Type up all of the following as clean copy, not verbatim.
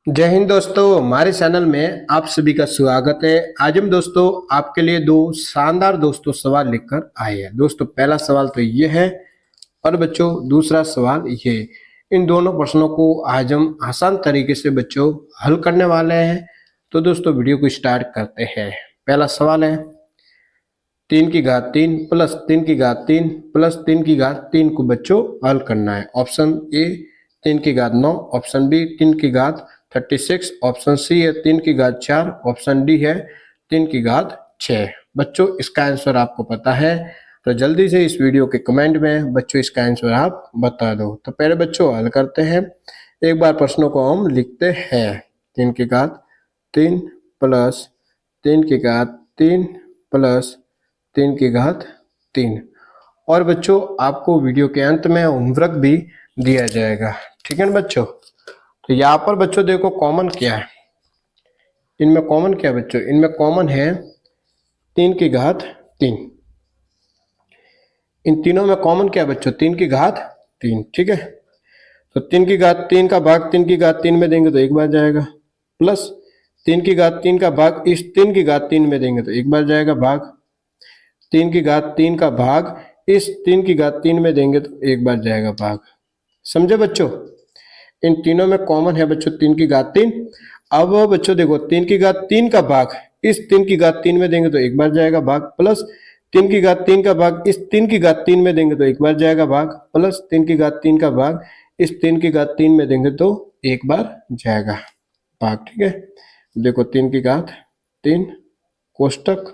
जय हिंद दोस्तों, हमारे चैनल में आप सभी का स्वागत है। आज हम दोस्तों आपके लिए दो शानदार दोस्तों सवाल लेकर आए हैं। दोस्तों पहला सवाल तो ये है और बच्चों दूसरा सवाल ये। इन दोनों प्रश्नों को आज हम आसान तरीके से बच्चों हल करने वाले हैं। तो दोस्तों वीडियो को स्टार्ट करते हैं। पहला सवाल है 3 की घात 3 प्लस 3 की घात 3 प्लस 3 की घात 3 को बच्चों हल करना है। ऑप्शन ए 3 की घात 9, ऑप्शन बी 3 की घात 36, ऑप्शन सी है 3 की घात 4, ऑप्शन डी है 3 की घात 6। बच्चों इसका आंसर आपको पता है तो जल्दी से इस वीडियो के कमेंट में बच्चों इसका आंसर आप बता दो। तो पहले बच्चों हल करते हैं। एक बार प्रश्नों को हम लिखते हैं। 3 की घात 3 प्लस 3 की घात 3 प्लस 3 की घात 3। और बच्चों आपको वीडियो के अंत में होमवर्क भी दिया जाएगा, ठीक है ना बच्चों। तो यहाँ पर बच्चों देखो कॉमन क्या है, इनमें कॉमन क्या है बच्चों, इनमें कॉमन है 3 की घात 3। इन तीनों में कॉमन क्या है बच्चों, 3 की घात 3, ठीक है। तो 3 की घात 3 का भाग 3 की घात 3 में देंगे तो एक बार जाएगा, प्लस 3 की घात 3 का भाग इस 3 की घात 3 में देंगे तो एक बार जाएगा भाग, 3 की घात 3 का भाग इस 3 की घात 3 में देंगे तो एक बार जाएगा भाग। समझे बच्चों, इन तीनों में कॉमन है बच्चों 3 की घात 3। अब बच्चों देखो 3 की घात 3 का भाग इस 3 की घात 3 में देंगे तो एक बार जाएगा भाग, प्लस 3 की घात 3 का भाग इस 3 की घात 3 में देंगे तो एक बार जाएगा भाग, प्लस 3 की घात 3 का भाग इस 3 की घात 3 में देंगे तो एक बार जाएगा भाग, ठीक है। देखो 3 की घात 3 कोष्टक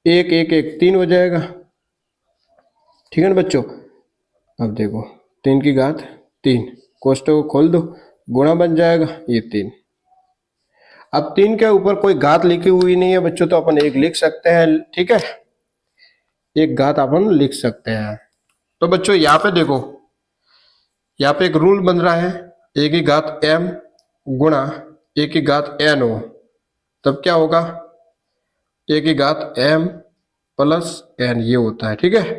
1 1 1 3 हो जाएगा, ठीक है ना बच्चों। अब देखो 3 की घात 3 कोष्टक को खोल दो, गुणा बन जाएगा ये 3। अब 3 के ऊपर कोई घात लिखी हुई नहीं है बच्चों तो अपन एक लिख सकते हैं, ठीक है, एक घात अपन लिख सकते हैं। तो बच्चों यहाँ पे देखो, यहाँ पे एक रूल बन रहा है a की घात m गुणा a की घात n हो, तब क्या होगा a की घात m प्लस n ये होता है, ठीक है।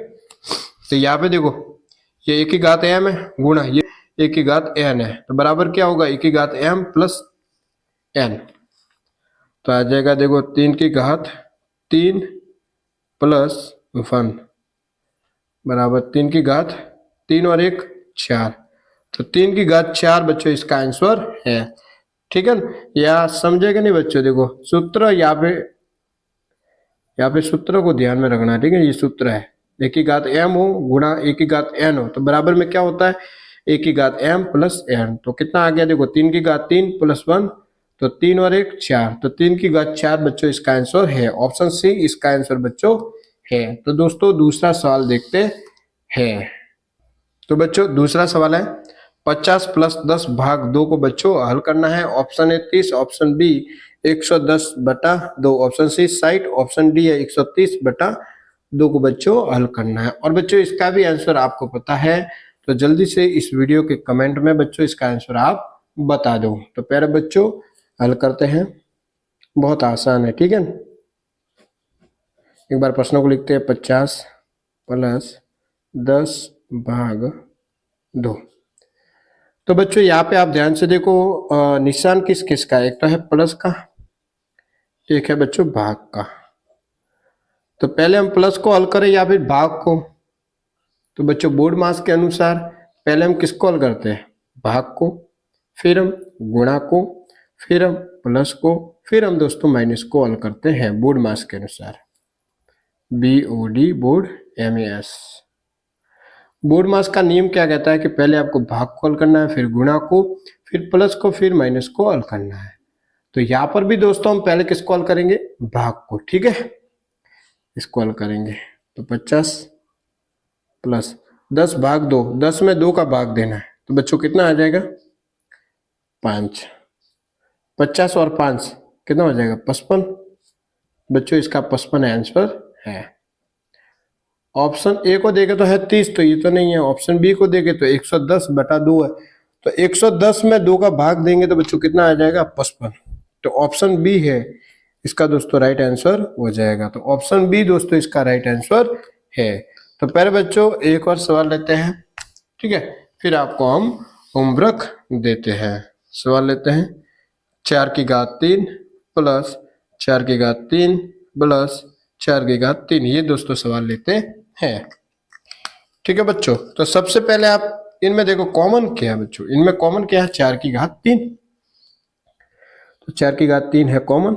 तो यहाँ पे देखो ये a की घात m है गुणा ये a की घात n है, तो बराबर क्या होगा a की घात m प्लस n। तो आ जाएगा देखो 3 की घात 3 प्लस 1 बराबर 3 की घात 3 और 1 4। तो 3 की घात 4 बच्चों इसका आंसर है, ठीक है ना। या समझेगा नहीं बच्चों, देखो सूत्र यहाँ पे सूत्र को ध्यान में रखना, ठीक है। ये सूत्र है a की घात m हो गुणा a की घात n हो, तो बराबर में क्या होता है a की घात m प्लस n। तो कितना आ गया देखो 3 की घात 3 प्लस 1, तो 3 और 1 4, तो 3 की घात 4 बच्चों इसका आंसर है, ऑप्शन सी इसका आंसर बच्चों है। तो दोस्तों दूसरा सवाल देखते हैं। तो बच्चों दूसरा सवाल है 50 प्लस 10 भाग 2 को बच्चों हल करना है। ऑप्शन है 30, option B 110/2, option C 60, option D है 130/2 को बच्चों हल करना है। और बच्चों इसका भी आंसर आपको पता है तो जल्दी से इस वीडियो के कमेंट में बच्चों इसका आंसर आप बता दो। तो पहले बच्चों हल करते हैं, बहुत आसान है, ठीक है। एक बार प्रश्नों को लिखते हैं 50 प्लस 10 भाग 2। तो बच्चों यहाँ पे आप ध्यान से देखो निशान किस किस का है, एक तो है प्लस का, एक है बच्चों भाग का। तो पहले हम प्लस को हल करें या फिर भाग को। तो बच्चों बोर्ड मास के अनुसार पहले हम किसको हल करते हैं, भाग को, फिर हम गुणा को, फिर हम प्लस को, फिर हम दोस्तों माइनस को हल करते हैं बोर्ड मास के अनुसार। BOD board MAS। बोर्ड मास का नियम क्या कहता है कि पहले आपको भाग को हल करना है, फिर गुणा को, फिर प्लस को, फिर माइनस को हल करना है। तो यहाँ पर भी दोस्तों हम पहले किसको हल करेंगे, भाग को, ठीक है, इसको हल करेंगे। तो 50 प्लस 10 भाग 2, 10 में 2 का भाग देना है, तो बच्चों कितना आ जाएगा 5। 50 और 5 कितना हो जाएगा 55। बच्चों इसका 55 आंसर है। ऑप्शन ए को देखे तो है 30, तो ये तो नहीं है। ऑप्शन बी को देखे तो 110/2 है, तो 110 में 2 का भाग देंगे तो बच्चों कितना आ जाएगा 55। तो ऑप्शन बी है इसका दोस्तों राइट आंसर हो जाएगा। तो ऑप्शन बी दोस्तों इसका राइट आंसर है। तो पहले बच्चों एक और सवाल लेते हैं, ठीक है, फिर आपको हम होमवर्क देते हैं। सवाल लेते हैं 4 की घात 3 प्लस 4 की घात 3 प्लस 4 की घात 3। ये दोस्तों सवाल लेते हैं। ठीक है बच्चों, तो सबसे पहले आप इनमें देखो कॉमन क्या है बच्चों, इनमें कॉमन क्या है, 4 की घात 3। तो 4 की घात 3 है कॉमन।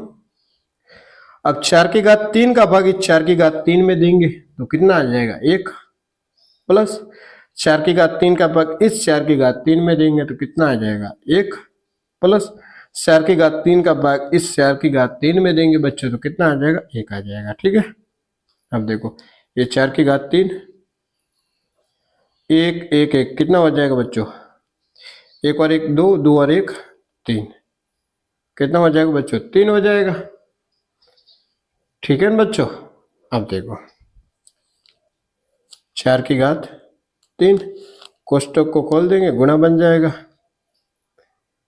अब 4 की घात 3 का भाग इस 4 की घात 3 में देंगे तो कितना आ जाएगा 1, प्लस 4 की घात 3 का भाग इस 4 की घात 3 में देंगे तो कितना आ जाएगा 1, प्लस 4 की घात 3 का भाग इस 4 की घात 3 में देंगे बच्चों तो कितना आ जाएगा 1 आ जाएगा। ठीक है, अब देखो ये 4 की घात 3 1 1 1 कितना हो जाएगा बच्चों, 1 और 1 2, 2 और 1 3, कितना हो जाएगा बच्चों 3 हो जाएगा। ठीक है ना बच्चों, अब देखो 4 की घात 3 कोष्टक को खोल देंगे, गुणा बन जाएगा।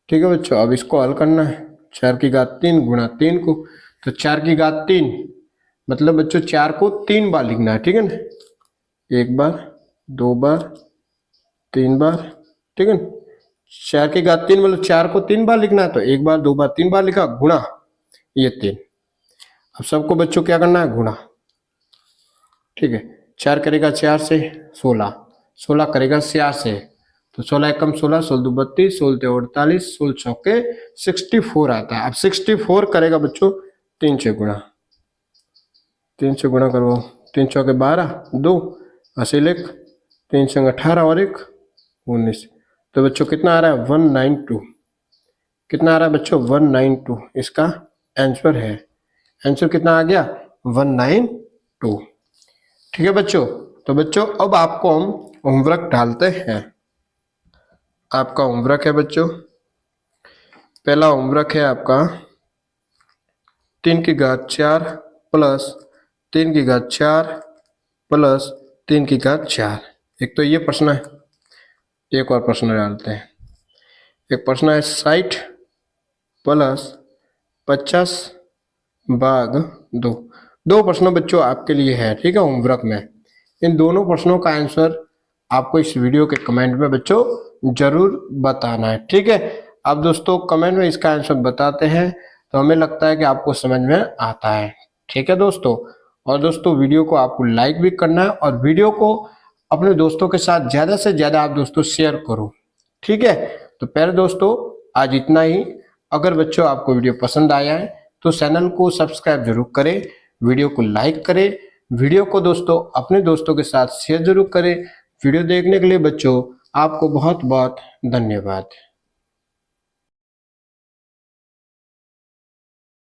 ठीक है बच्चों, अब इसको हल करना है, 4 की घात 3 गुणा 3 को, तो 4 की घात 3 मतलब बच्चों 4 को 3 बार लिखना है। ठीक है ना, 1 बार 2 बार 3 बार। ठीक है ना, 4 की घात 3 मतलब 4 को 3 बार लिखना है, तो 1 बार 2 बार 3 बार लिखा, गुणा ये 3। अब सबको बच्चों क्या करना है, गुणा। ठीक है, 4 करेगा 4 से 16, 16 करेगा 4 से, तो 16 एकम 16, 16 दो 32, 16 ते 48, 16 चौके 64 आता है। अब 64 करेगा बच्चों 3 से गुणा, 3 से गुणा करो, 3 चौके 12, 2 80 लिख, 3 संग 18 और 1 19, तो बच्चों कितना आ रहा है 192। कितना आ रहा है बच्चों 192, इसका आंसर है। आंसर कितना आ गया 192। ठीक है बच्चों, तो बच्चों अब आपको हम होमवर्क डालते हैं। आपका होमवर्क है बच्चों, पहला होमवर्क है आपका 3 की घात 4 प्लस 3 की घात 4 प्लस 3 की घात 4। एक तो ये प्रश्न है, एक और प्रश्न डालते हैं। एक प्रश्न है 60 प्लस 50 भाग 2। दो प्रश्न बच्चों आपके लिए है। ठीक है, होमवर्क में इन दोनों प्रश्नों का आंसर आपको इस वीडियो के कमेंट में बच्चों जरूर बताना है। ठीक है, आप दोस्तों कमेंट में इसका आंसर बताते हैं तो हमें लगता है कि आपको समझ में आता है। ठीक है दोस्तों, और दोस्तों वीडियो को आपको लाइक भी करना है और वीडियो को अपने दोस्तों के साथ ज़्यादा से ज़्यादा आप दोस्तों शेयर करो। ठीक है, तो पहले दोस्तों आज इतना ही। अगर बच्चों आपको वीडियो पसंद आया है तो चैनल को सब्सक्राइब जरूर करें, वीडियो को लाइक करें, वीडियो को दोस्तों अपने दोस्तों के साथ शेयर जरूर करें। वीडियो देखने के लिए बच्चों आपको बहुत बहुत धन्यवाद।